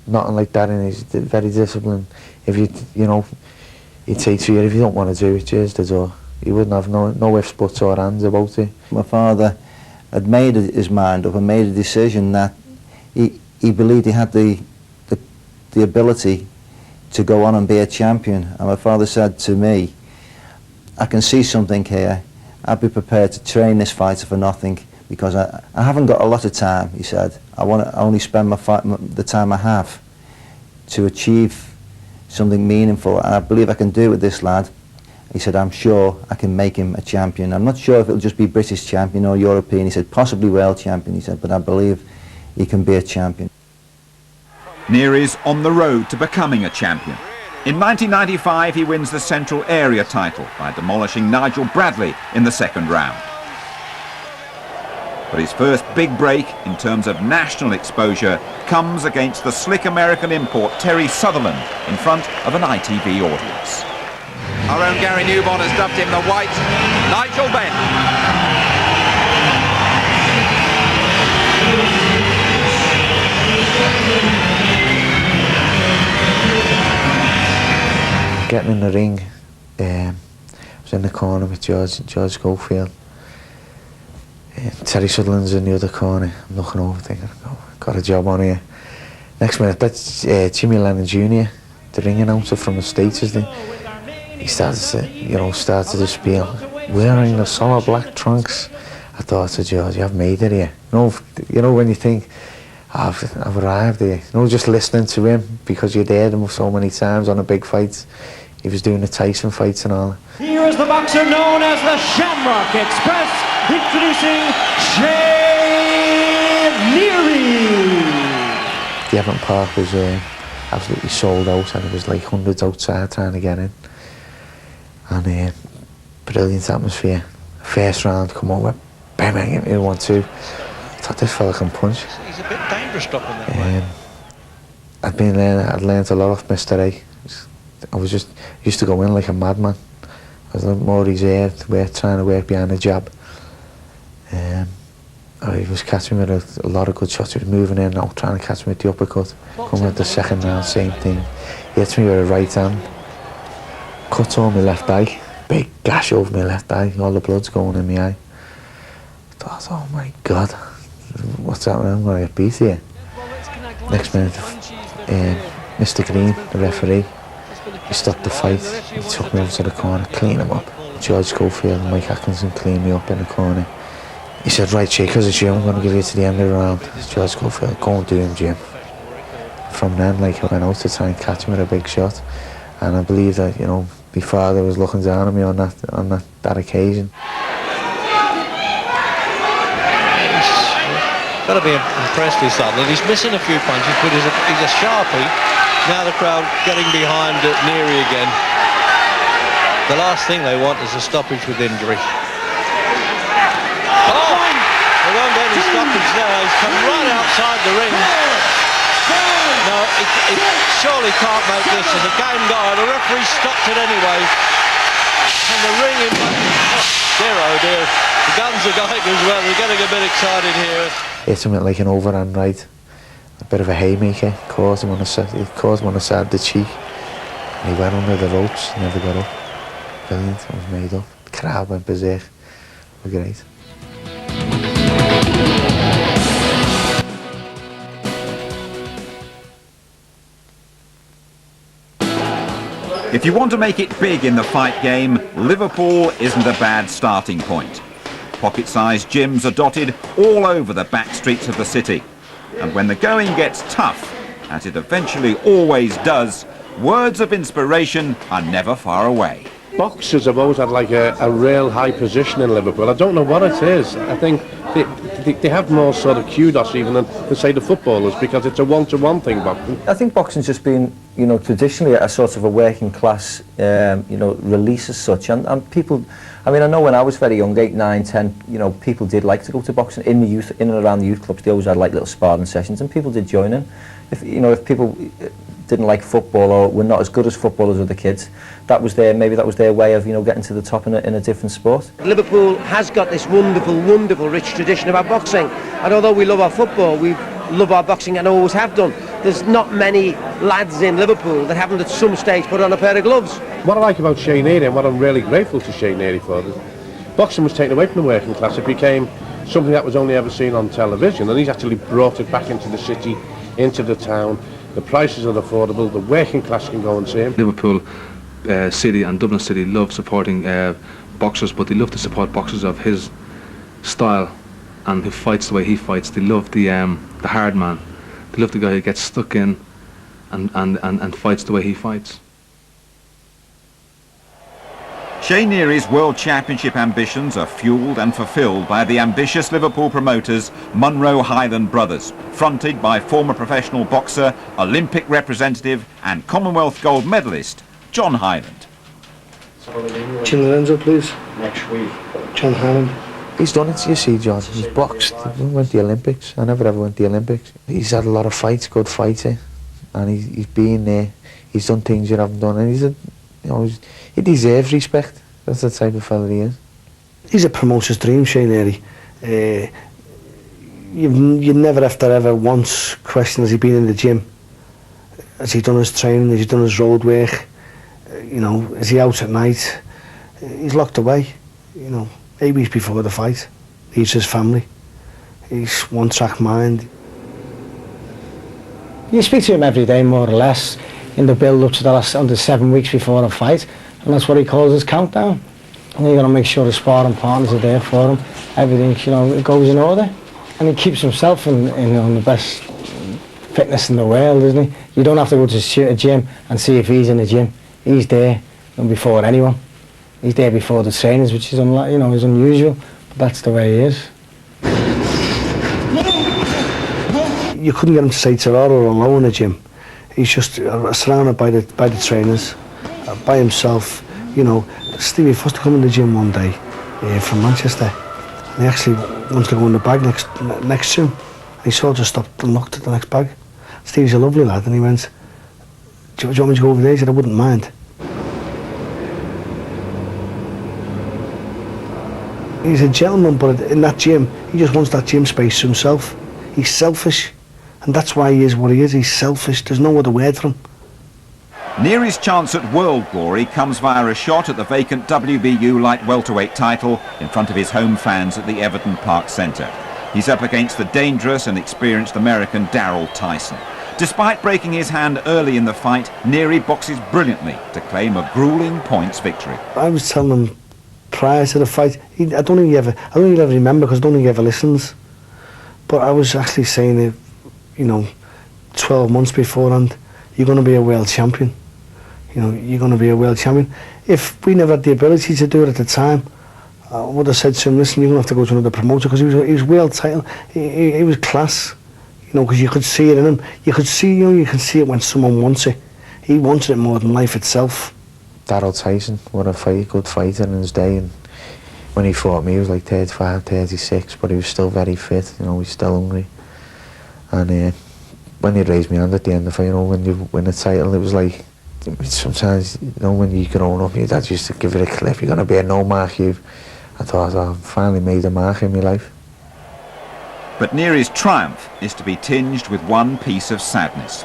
nothing like that, and he's very disciplined. If you know, he'd say to you, if you don't want to do it, here's the door. He wouldn't have no ifs, buts or ands about it. My father had made his mind up and made a decision that he believed he had the ability to go on and be a champion. And my father said to me, I can see something here. I'd be prepared to train this fighter for nothing, because I haven't got a lot of time, he said. I want to only spend the time I have to achieve something meaningful, and I believe I can do it with this lad. He said, I'm sure I can make him a champion. I'm not sure if it'll just be British champion or European. He said, possibly world champion, he said, but I believe he can be a champion. Neary's on the road to becoming a champion. In 1995, he wins the Central Area title by demolishing Nigel Bradley in the second round. But his first big break in terms of national exposure comes against the slick American import Terry Sutherland in front of an ITV audience. Our own Gary Newborn has dubbed him the White Nigel Benn. Getting in the ring, I was in the corner with George Schofield. Terry Sutherland's in the other corner. I'm looking over thinking, oh, got a job on here. Next minute, that's Jimmy Lennon Jr., the ring announcer from the States, isn't he? He started to spiel, wearing the solid black trunks. I thought to George, I've made it here. You know when you think, I've arrived here. You know, just listening to him, because you'd heard him so many times on the big fights. He was doing the Tyson fights and all. Here is the boxer known as the Shamrock Express, introducing Shea Neary. The Everton Park was absolutely sold out, and it was like hundreds outside trying to get in. And brilliant atmosphere. First round, come over, bang, bang, hit me 1-2. I thought, this fella can punch. He's a bit dangerous stopping that way. I'd learned a lot off Mr. A. I was used to go in like a madman. I was more reserved, trying to work behind the jab. He was catching me with a lot of good shots. He was moving in and out, trying to catch me with the uppercut. Coming at the second round, same thing. He hits me with a right hand. Cuts on my left eye, big gash over my left eye, all the blood's going in my eye. I thought, oh my God, what's happening? I'm going to get beat here. Next minute, Mr. Green, the referee, he stopped the fight. He took me over to the corner, cleaned him up. George Schofield and Mike Atkinson cleaned me up in the corner. He said, right, Jay, because it's you, I'm going to give you to the end of the round. George Schofield, go and do him, Jim. From then, I went out to try and catch him with a big shot. And I believe that, my father was looking down on me on that occasion. He's got to be impressed with Sutherland. He's missing a few punches, but he's a sharpie. Now the crowd getting behind Neary again. The last thing they want is a stoppage with injury. Oh! There won't be any stoppage now. He's come right outside the ring. No, it surely can't make this as a game guy. The referee stopped it anyway. And the ring in... Oh dear. The guns are going as well. We're getting a bit excited here. Hit him at like an overhand right. A bit of a haymaker. Caught him on the side of the cheek. And he went under the ropes. Never got up. Brilliant. It was made up. The crowd went berserk. They were great. If you want to make it big in the fight game, Liverpool isn't a bad starting point. Pocket-sized gyms are dotted all over the back streets of the city. And when the going gets tough, as it eventually always does, words of inspiration are never far away. Boxers have always had like a real high position in Liverpool. I don't know what it is. I think they have more sort of kudos even than say the footballers, because it's a one-to-one thing, boxing. I think boxing's just been, traditionally a sort of a working class, release as such, and people, I mean, I know when I was very young, 8, 9, 10, people did like to go to boxing in the youth, in and around the youth clubs. They always had like little sparring sessions, and people did join in. If people didn't like football or were not as good as football as other kids, that was their way of getting to the top in a different sport. Liverpool has got this wonderful rich tradition of our boxing, and although we love our football, we love our boxing and always have done. there's not many lads in Liverpool that haven't at some stage put on a pair of gloves. What I like about Shea Neary, and what I'm really grateful to Shea Neary for, is boxing was taken away from the working class. It became something that was only ever seen on television, and he's actually brought it back into the city, into the town. The prices are affordable, the working class can go and see him. Liverpool City and Dublin City love supporting boxers, but they love to support boxers of his style and who fights the way he fights. They love the hard man. They love the guy who gets stuck in and fights the way he fights. Shea Neary's World Championship ambitions are fuelled and fulfilled by the ambitious Liverpool promoters Munro Highland Brothers, fronted by former professional boxer, Olympic representative and Commonwealth gold medalist John Highland. Chin Lorenzo, please. Next week. John Highland. He's done it, you see, John. He's boxed. He went to the Olympics. I never ever went to the Olympics. He's had a lot of fights, good fighter, and he's been there. He's done things you haven't done, and he deserves respect. That's the type of fella he is. He's a promoter's dream, Shea Neary. You never have to ever once question, has he been in the gym? Has he done his training? Has he done his road work? Is he out at night? He's locked away, 8 weeks before the fight. Leaves his family. He's one-track mind. You speak to him every day, more or less, in the build-up to the last under 7 weeks before a fight, and that's what he calls his countdown. And you've got to make sure the sparring partners are there for him. Everything, it goes in order, and he keeps himself in the best fitness in the world, isn't he? You don't have to go to a gym and see if he's in the gym. He's there before anyone. He's there before the trainers, which is is unusual, but that's the way he is. You couldn't get him to say Terror or low in the gym. He's just surrounded by the trainers, by himself. Stevie Foster come in the gym one day from Manchester, and he actually wanted to go in the bag next to him. And he sort of stopped and looked at the next bag. Stevie's a lovely lad, and he went, do you want me to go over there? He said, I wouldn't mind. He's a gentleman, but in that gym, he just wants that gym space to himself. He's selfish, and that's why he is what he is. He's selfish. There's no other word for him. Neary's chance at world glory comes via a shot at the vacant WBU light welterweight title in front of his home fans at the Everton Park Centre. He's up against the dangerous and experienced American Darryl Tyson. Despite breaking his hand early in the fight, Neary boxes brilliantly to claim a gruelling points victory. I was telling him prior to the fight, I don't think he'll ever remember, because I don't think he ever listens. But I was actually saying it, 12 months beforehand, you're going to be a world champion. You're going to be a world champion. If we never had the ability to do it at the time, I would have said to him, listen, you're going to have to go to another promoter, because he was world title. He was class, because you could see it in him. You could see, you can see it when someone wants it. He wanted it more than life itself. Darryl Tyson, what a good fighter in his day, and when he fought me he was like 35, 36, but he was still very fit, he was still hungry. And when he raised me hand at the end of the fight, when you win a title, it was like, sometimes, when you're growing up, your dad used to give it a clip, you're going to be a no mark. I thought, I finally made a mark in my life. But Neary's triumph is to be tinged with one piece of sadness.